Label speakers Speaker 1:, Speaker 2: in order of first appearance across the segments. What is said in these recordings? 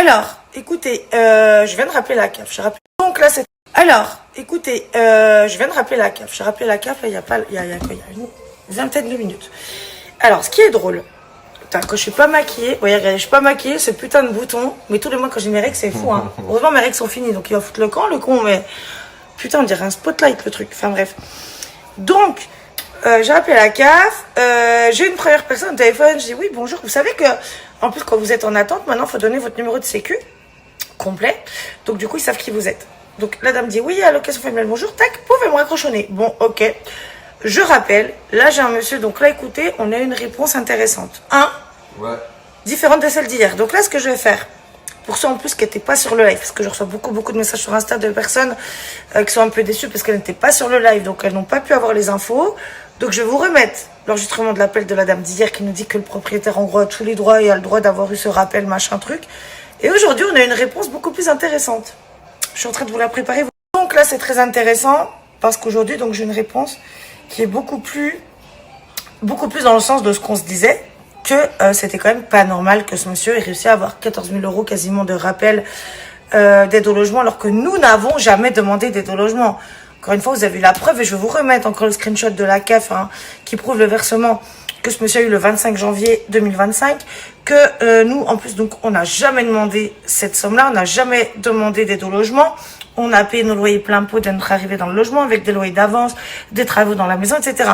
Speaker 1: Alors, écoutez, je viens de rappeler la CAF. Donc là, c'est... Alors, écoutez, je viens de rappeler la CAF. J'ai rappelé la CAF, là, il y a quoi? Il y a une vingtaine de minutes. Alors, ce qui est drôle, putain, quand je suis pas maquillée, voyez, regardez, je suis pas maquillée, ce putain de bouton, mais tous les mois quand j'ai mes règles, c'est fou, hein. Heureusement, mes règles sont finies, donc il va foutre le con, mais... Putain, on dirait un spotlight, le truc. Enfin, bref. Donc, j'ai appelé la CAF, j'ai une première personne au téléphone, je dis oui, bonjour, vous savez que, en plus, quand vous êtes en attente, maintenant, il faut donner votre numéro de sécu complet. Donc, du coup, ils savent qui vous êtes. Donc, la dame dit oui, allocation familiale, bonjour, tac, pouvez me raccrochonner. Bon, ok. Je rappelle, là, j'ai un monsieur, donc là, écoutez, on a une réponse intéressante.
Speaker 2: Ouais.
Speaker 1: Différente de celle d'hier. Donc là, ce que je vais faire, pour ceux en plus qui n'étaient pas sur le live, parce que je reçois beaucoup de messages sur Insta de personnes qui sont un peu déçues parce qu'elles n'étaient pas sur le live, donc elles n'ont pas pu avoir les infos. Donc je vais vous remettre l'enregistrement de l'appel de la dame d'hier qui nous dit que le propriétaire en gros a tous les droits et a le droit d'avoir eu ce rappel, machin truc. Et aujourd'hui, on a une réponse beaucoup plus intéressante. Je suis en train de vous la préparer. Donc là, c'est très intéressant parce qu'aujourd'hui, donc j'ai une réponse qui est beaucoup plus dans le sens de ce qu'on se disait, que c'était quand même pas normal que ce monsieur ait réussi à avoir 14 000 € quasiment de rappel d'aide au logement, alors que nous n'avons jamais demandé d'aide au logement. Encore une fois, vous avez eu la preuve, et je vais vous remettre encore le screenshot de la CAF qui prouve le versement que ce monsieur a eu le 25 janvier 2025, que nous, en plus, donc, on n'a jamais demandé cette somme-là, on n'a jamais demandé d'aide au logement. On a payé nos loyers plein pot dès notre arrivée dans le logement, avec des loyers d'avance, des travaux dans la maison, etc.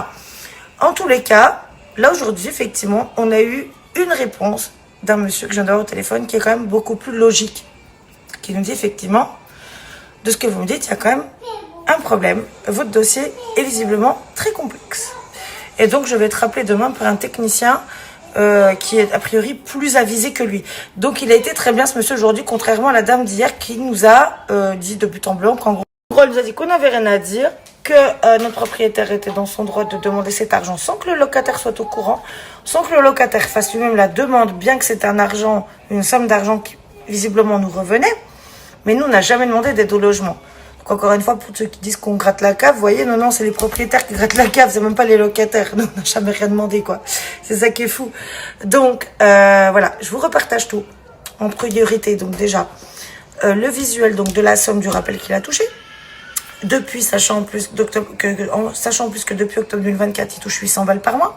Speaker 1: En tous les cas, là aujourd'hui, effectivement, on a eu une réponse d'un monsieur que je viens d'avoir au téléphone qui est quand même beaucoup plus logique. Qui nous dit effectivement, de ce que vous me dites, il y a quand même un problème. Votre dossier est visiblement très complexe. Et donc, je vais te rappeler demain par un technicien qui est a priori plus avisé que lui. Donc, il a été très bien ce monsieur aujourd'hui, contrairement à la dame d'hier qui nous a dit de but en blanc qu'en gros, elle nous a dit qu'on n'avait rien à dire, que notre propriétaire était dans son droit de demander cet argent sans que le locataire soit au courant, sans que le locataire fasse lui-même la demande, bien que c'est un argent, une somme d'argent qui visiblement nous revenait. Mais nous, on n'a jamais demandé d'aide au logement. Donc encore une fois, pour ceux qui disent qu'on gratte la cave, vous voyez, non, c'est les propriétaires qui grattent la cave, c'est même pas les locataires. Nous, on n'a jamais rien demandé, quoi. C'est ça qui est fou. Donc, voilà, je vous repartage tout en priorité. Donc déjà, le visuel donc de la somme du rappel qu'il a touché. Depuis, sachant en plus que depuis octobre 2024, il touche 800 balles par mois.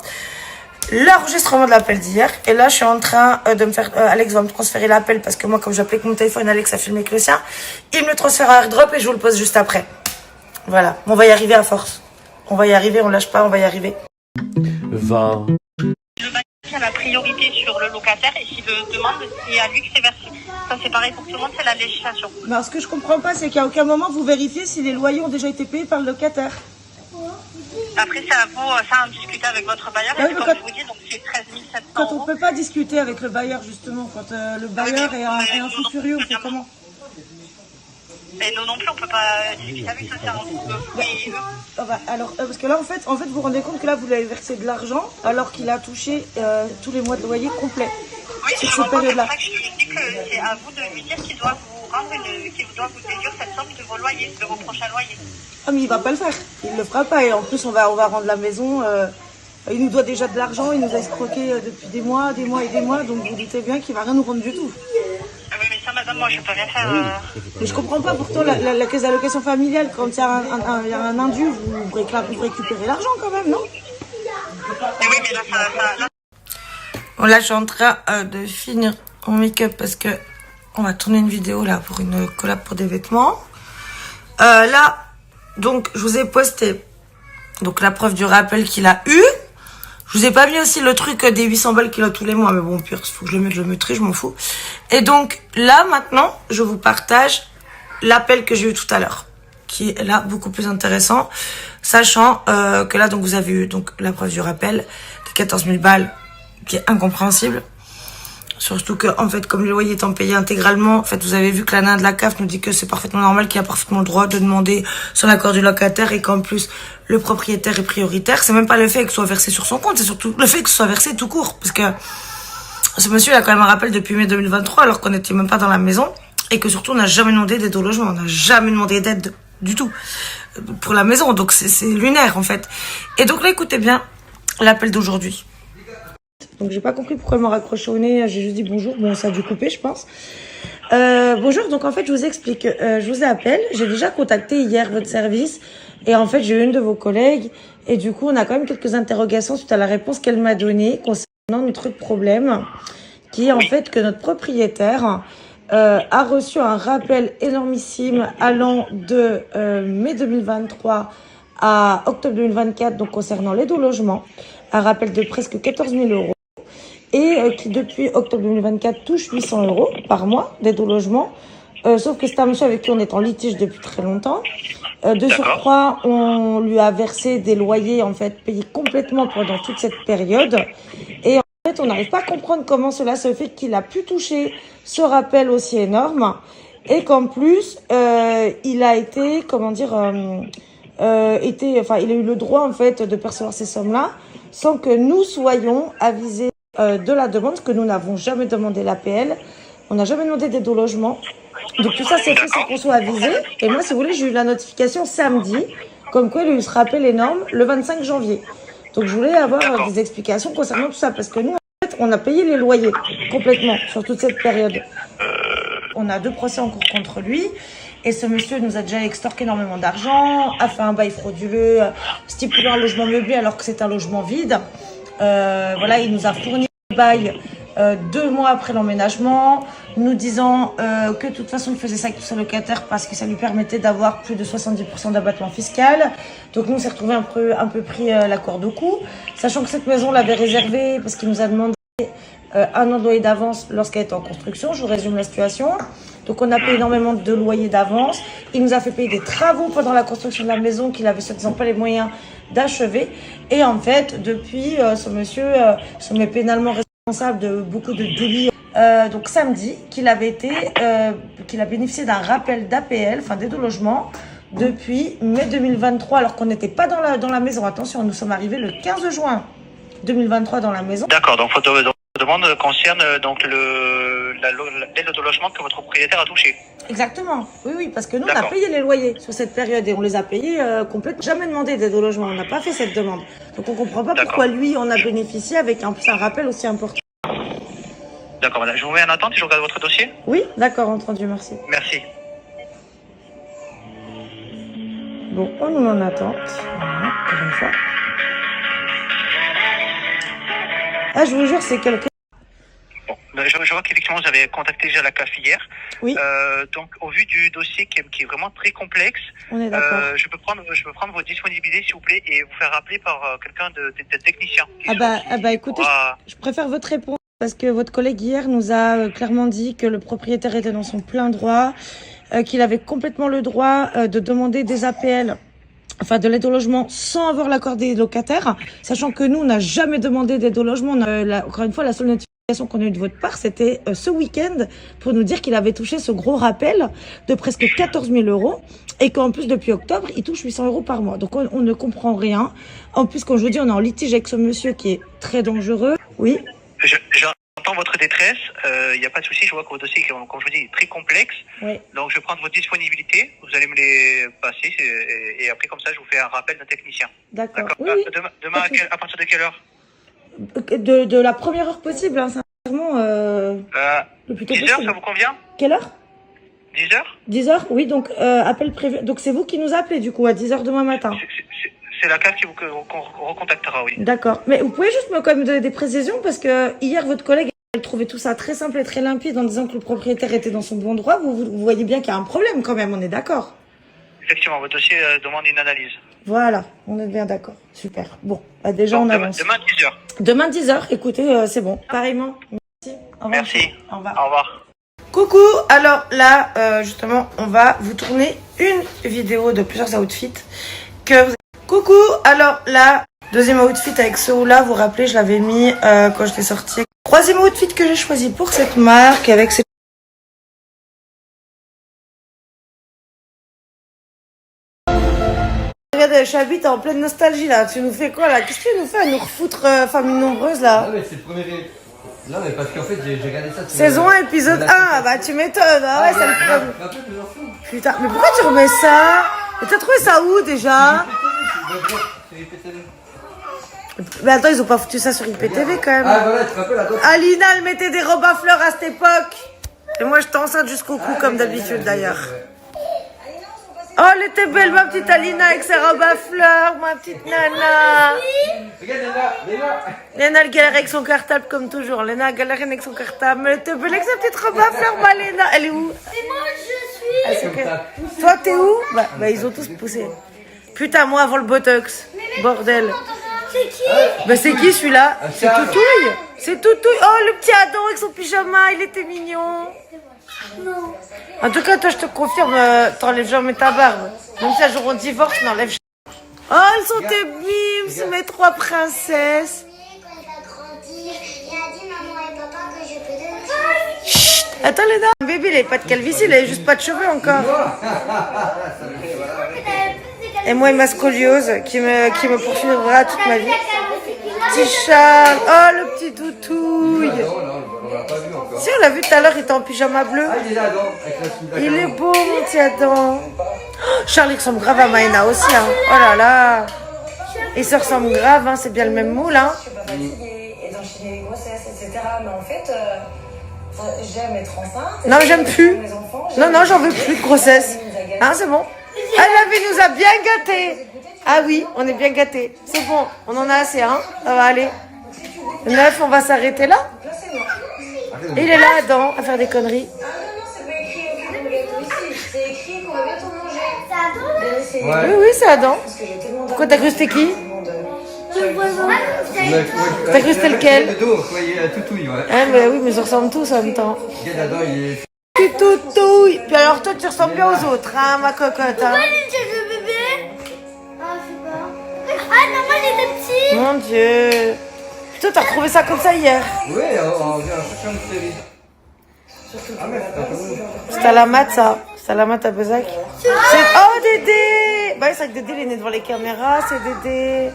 Speaker 1: L'enregistrement de l'appel d'hier. Et là, je suis en train de me faire... Alex va me transférer l'appel parce que moi, comme j'appelais avec mon téléphone, Alex a filmé avec le sien. Il me le transfère à AirDrop et je vous le pose juste après. Voilà. On va y arriver à force. On va y arriver, on lâche pas, on va y arriver.
Speaker 3: 20.
Speaker 4: Le bailleur a la priorité sur le locataire et s'il le demande, c'est à lui que c'est versé. Ça, c'est pareil pour tout le monde, c'est la législation.
Speaker 1: Alors, ce que je comprends pas, c'est qu'à aucun moment vous vérifiez si les loyers ont déjà été payés par le locataire.
Speaker 4: Après, c'est à vous, ça, en discuter avec votre bailleur.
Speaker 1: Ah oui,
Speaker 4: et comme je vous dis, donc c'est 13 700
Speaker 1: Quand on
Speaker 4: euros.
Speaker 1: peut pas discuter avec le bailleur, justement, quand le bailleur est un fou furieux, on fait comment?
Speaker 4: Et nous non plus, on peut pas discuter avec ça, c'est entre eux et eux.
Speaker 1: Ah bah, alors, parce que là, en fait, vous vous rendez compte que là, vous lui avez versé de l'argent alors qu'il a touché tous les mois de loyer complet.
Speaker 4: Oui,
Speaker 1: Sur
Speaker 4: je
Speaker 1: cette
Speaker 4: comprends, c'est
Speaker 1: période-là.
Speaker 4: pour ça que je lui dis que c'est à vous de lui dire qu'il doit vous rendre qu'il doit vous déduire cette somme de vos loyers, de vos prochains loyers.
Speaker 1: Ah, mais il va pas le faire. Il le fera pas. Et en plus, on va rendre la maison. Il nous doit déjà de l'argent. Il nous a escroqué depuis des mois. Donc, vous doutez bien qu'il va rien nous rendre du tout.
Speaker 4: Oui, mais ça, madame, moi, je peux rien faire.
Speaker 1: Mais je comprends pas. Pourtant, la caisse d'allocation familiale, quand il y a un indu, vous récupérez l'argent quand même, non?
Speaker 4: Oui, mais là,
Speaker 1: Bon, là, je suis en train de finir mon make-up parce que on va tourner une vidéo là pour une collab pour des vêtements. Là, donc, je vous ai posté donc la preuve du rappel qu'il a eu. Je vous ai pas mis aussi le truc des 800 balles qu'il a tous les mois, mais bon, pire, il faut que je le mette, je le mettrai, je m'en fous. Et donc, là, maintenant, je vous partage l'appel que j'ai eu tout à l'heure, qui est là beaucoup plus intéressant, sachant que là, donc, vous avez eu donc la preuve du rappel des 14 000 balles, qui est incompréhensible. Surtout que, en fait, comme le loyer étant payé intégralement, en fait, vous avez vu que la nana de la CAF nous dit que c'est parfaitement normal, qu'il a parfaitement le droit de demander son accord du locataire et qu'en plus, le propriétaire est prioritaire. C'est même pas le fait que ce soit versé sur son compte, c'est surtout le fait que ce soit versé tout court. Parce que ce monsieur, il a quand même un rappel depuis mai 2023, alors qu'on n'était même pas dans la maison. Et que surtout, on n'a jamais demandé d'aide au logement. On n'a jamais demandé d'aide du tout pour la maison. Donc, c'est lunaire, en fait. Et donc là, écoutez bien l'appel d'aujourd'hui. Donc j'ai pas compris pourquoi elle m'a raccroché au nez, j'ai juste dit bonjour, bon ça a dû couper je pense. Bonjour, donc en fait je vous explique, je vous appelle, j'ai déjà contacté hier votre service et en fait j'ai eu une de vos collègues et du coup on a quand même quelques interrogations suite à la réponse qu'elle m'a donnée concernant notre problème qui est en fait que notre propriétaire a reçu un rappel énormissime allant de mai 2023 à octobre 2024, donc concernant l'aide au logement, un rappel de presque 14 000 euros. Et qui depuis octobre 2024 touche 800 euros par mois d'aide au logement. Sauf que c'est un monsieur avec qui on est en litige depuis très longtemps. De surcroît, on lui a versé des loyers en fait payés complètement pendant toute cette période. Et en fait, on n'arrive pas à comprendre comment cela se fait qu'il a pu toucher ce rappel aussi énorme et qu'en plus, il a été, comment dire, il a eu le droit en fait de percevoir ces sommes-là sans que nous soyons avisés de la demande, que nous n'avons jamais demandé l'APL, on n'a jamais demandé d'aide au logement. Donc tout ça c'est fait sans qu'on soit avisé. Et moi, si vous voulez, j'ai eu la notification samedi, comme quoi il y a eu ce rappel énorme le 25 janvier. Donc je voulais avoir des explications concernant tout ça, parce que nous, en fait, on a payé les loyers complètement sur toute cette période. On a 2 procès en cours contre lui. Et ce monsieur nous a déjà extorqué énormément d'argent, a fait un bail frauduleux, stipulant un logement meublé alors que c'est un logement vide. Voilà, il nous a fourni le bail 2 mois après l'emménagement, nous disant que de toute façon il faisait ça avec tous ses locataires parce que ça lui permettait d'avoir plus de 70% d'abattement fiscal. Donc nous on s'est retrouvé un peu pris la corde au cou, sachant que cette maison on l'avait réservée parce qu'il nous a demandé un an de loyer d'avance lorsqu'elle était en construction. Je vous résume la situation. Donc on a payé énormément de loyers d'avance. Il nous a fait payer des travaux pendant la construction de la maison qu'il avait soi-disant pas les moyens d'achever. Et en fait, depuis, ce monsieur se met pénalement responsable de beaucoup de délits. Donc samedi, qu'il a bénéficié d'un rappel d'APL, enfin d'aide au logement, depuis mai 2023, alors qu'on n'était pas dans la maison. Attention, nous sommes arrivés le 15 juin 2023 dans la maison.
Speaker 4: D'accord, donc votre demande concerne donc l'aide au logement que votre propriétaire a touché.
Speaker 1: Exactement, oui, parce que nous on a payé les loyers sur cette période et on les a payés complètement. Jamais demandé d'aide au logement, on n'a pas fait cette demande. Donc on comprend pas pourquoi lui on a bénéficié avec un rappel aussi important.
Speaker 4: D'accord, madame, je vous mets en attente et je regarde votre dossier.
Speaker 1: Oui, d'accord, entendu, merci.
Speaker 4: Merci.
Speaker 1: Bon, on nous en attente. Voilà, encore une fois. Ah, je vous jure, c'est quelqu'un.
Speaker 4: Bon, je vois qu'effectivement vous avez contacté déjà la CAF hier.
Speaker 1: Oui.
Speaker 4: Donc au vu du dossier qui est vraiment très complexe,
Speaker 1: on est d'accord.
Speaker 4: Je peux prendre vos disponibilités s'il vous plaît et vous faire rappeler par quelqu'un de technicien.
Speaker 1: Écoutez, je préfère votre réponse parce que votre collègue hier nous a clairement dit que le propriétaire était dans son plein droit, qu'il avait complètement le droit de demander des APL. Enfin, de l'aide au logement sans avoir l'accord des locataires, sachant que nous, on n'a jamais demandé d'aide au logement. Encore une fois, la seule notification qu'on a eue de votre part, c'était ce week-end pour nous dire qu'il avait touché ce gros rappel de presque 14 000 euros et qu'en plus, depuis octobre, il touche 800 euros par mois. Donc, on ne comprend rien. En plus, comme je vous dis, on est en litige avec ce monsieur qui est très dangereux. Oui.
Speaker 4: J'entends votre détresse, il n'y a pas de souci, je vois que votre dossier, comme je vous dis, est très complexe.
Speaker 1: Oui.
Speaker 4: Donc je vais prendre vos disponibilités, vous allez me les passer et après comme ça je vous fais un rappel d'un technicien.
Speaker 1: D'accord. Oui,
Speaker 4: demain à partir de quelle heure?
Speaker 1: De la première heure possible, hein, sincèrement. Le plus tôt
Speaker 4: 10
Speaker 1: possible.
Speaker 4: heures, ça vous convient?
Speaker 1: Quelle heure?
Speaker 4: 10 heures?
Speaker 1: 10 heures, oui, donc appel prévu. Donc c'est vous qui nous appelez du coup à 10 heures demain matin.
Speaker 4: C'est la CAF qui vous recontactera, oui.
Speaker 1: D'accord. Mais vous pouvez juste me donner des précisions parce que hier, votre collègue, elle trouvait tout ça très simple et très limpide en disant que le propriétaire était dans son bon droit. Vous voyez bien qu'il y a un problème quand même, on est d'accord?
Speaker 4: Effectivement, votre dossier demande une analyse.
Speaker 1: Voilà, on est bien d'accord. Super. Bon, déjà on avance.
Speaker 4: Demain 10 heures.
Speaker 1: Demain 10 heures, écoutez, c'est bon. Pareillement. Merci. Au revoir.
Speaker 4: Merci.
Speaker 1: Au revoir.
Speaker 4: Au revoir.
Speaker 1: Coucou, alors là, justement, on va vous tourner une vidéo de plusieurs outfits que vous... Coucou, alors là, deuxième outfit avec ce haut-là, vous vous rappelez, je l'avais mis quand j'étais sortie. Troisième outfit que j'ai choisi pour cette marque avec ces... Regarde, Chabit, t'es en pleine nostalgie là, tu nous fais quoi là? Qu'est-ce que tu nous fais à nous refoutre famille nombreuse là?
Speaker 2: Non mais c'est le premier... Non mais parce qu'en fait j'ai regardé ça...
Speaker 1: Saison 1, épisode 1, bah tu m'étonnes, ah ouais, ça le problème.
Speaker 2: Rappelle plusieurs fois.
Speaker 1: Putain, mais pourquoi tu remets ça? Mais t'as trouvé ça où déjà? Mais attends, ils ont pas foutu ça sur IPTV quand même.
Speaker 2: Ah voilà, tu te rappelles, attends.
Speaker 1: Alina, elle mettait des robes à fleurs à cette époque. Et moi, je t'enceinte jusqu'au cou, comme d'habitude, d'ailleurs. Oh, elle était belle, ma petite Alina, avec ses robes à fleurs, ma petite Nana.
Speaker 2: Regarde, Léna.
Speaker 1: Léna, elle galère avec son cartable, comme toujours. Léna, elle galère avec son cartable. Mais elle était belle avec sa petite robe à fleurs, ma Léna. Elle est où?
Speaker 5: Et moi, je suis.
Speaker 1: Toi, t'es où? Bah, ils ont tous poussé. Putain, moi, avant le Botox. Bordel.
Speaker 5: C'est qui?
Speaker 1: Bah, c'est qui, celui-là? C'est Toutouille. C'est Toutouille. Oh, le petit Adam avec son pyjama, il était mignon.
Speaker 5: Non.
Speaker 1: En tout cas, toi, je te confirme, t'enlèves jamais ta barbe. Même si un jour on divorce, n'enlève jamais. Oh, elles sont tes mimes, mes 3 princesses.
Speaker 5: Quand il a grandi, il a dit maman et papa que je peux donner.
Speaker 1: Chut. Attends, Léna. Un bébé, il avait pas de calvitie, il avait juste pas de cheveux encore. Et moi, et ma scoliose qui me poursuivra toute ma vie. Petit Charles. Oh, le petit Toutouille.
Speaker 2: On l'a pas vu encore.
Speaker 1: Si, on l'a vu tout à l'heure, il était en pyjama bleu.
Speaker 2: Ah, il est là, Adam, avec la suite
Speaker 1: Il est beau, mon petit Adam. Oh, Charles, il ressemble grave à Maïna aussi. Hein. Oh là là. Il se ressemble grave, hein. C'est bien le même moule. Hein.
Speaker 6: Je suis pas fatiguée et d'enchaîner les grossesses, etc. Mais en fait, j'aime être enceinte.
Speaker 1: Non, j'aime plus.
Speaker 6: Mes enfants,
Speaker 1: Non, j'en veux plus de grossesse. Hein, c'est bon. Ah, la vie nous a bien gâtés. Ah oui, on est bien gâtés. C'est bon, on en a assez, hein. Ça va aller. 9, on va s'arrêter là. Et il est là, Adam, à faire des conneries.
Speaker 6: Ah non, c'est pas écrit au bout de gâteau ici. C'est écrit qu'on va bientôt manger.
Speaker 5: Ça donne.
Speaker 2: Ouais.
Speaker 1: Oui, c'est Adam.
Speaker 6: Parce que j'ai tellement
Speaker 1: Pourquoi t'as cru que c'était qui?
Speaker 5: Le voisin.
Speaker 1: T'as cru que c'était lequel?
Speaker 2: Le dos, quoi, il a Toutouille, ouais.
Speaker 1: Ah, mais oui, mais ils se ressemblent tous en même temps.
Speaker 2: Regarde, Adam, il est.
Speaker 1: Tu toutouille. Puis alors, toi, tu ressembles bien aux autres, hein, ma cocotte. Hein.
Speaker 5: Moi, j'ai le bébé. Ah, je sais pas. Ah non, moi, j'étais petit.
Speaker 1: Mon Dieu. Toi, t'as retrouvé ça comme ça hier.
Speaker 2: Ouais, on vient chercher une série. Ah, mais c'est pas comme nous.
Speaker 1: C'est à la mat, ça. C'est à la mat à Bezac. Oh, Dédé. Bah, c'est vrai que Dédé, il est né devant les caméras. C'est Dédé.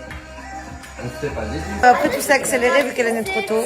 Speaker 2: On sait pas, Dédé.
Speaker 1: Après, tout s'est accéléré vu qu'elle est née trop tôt.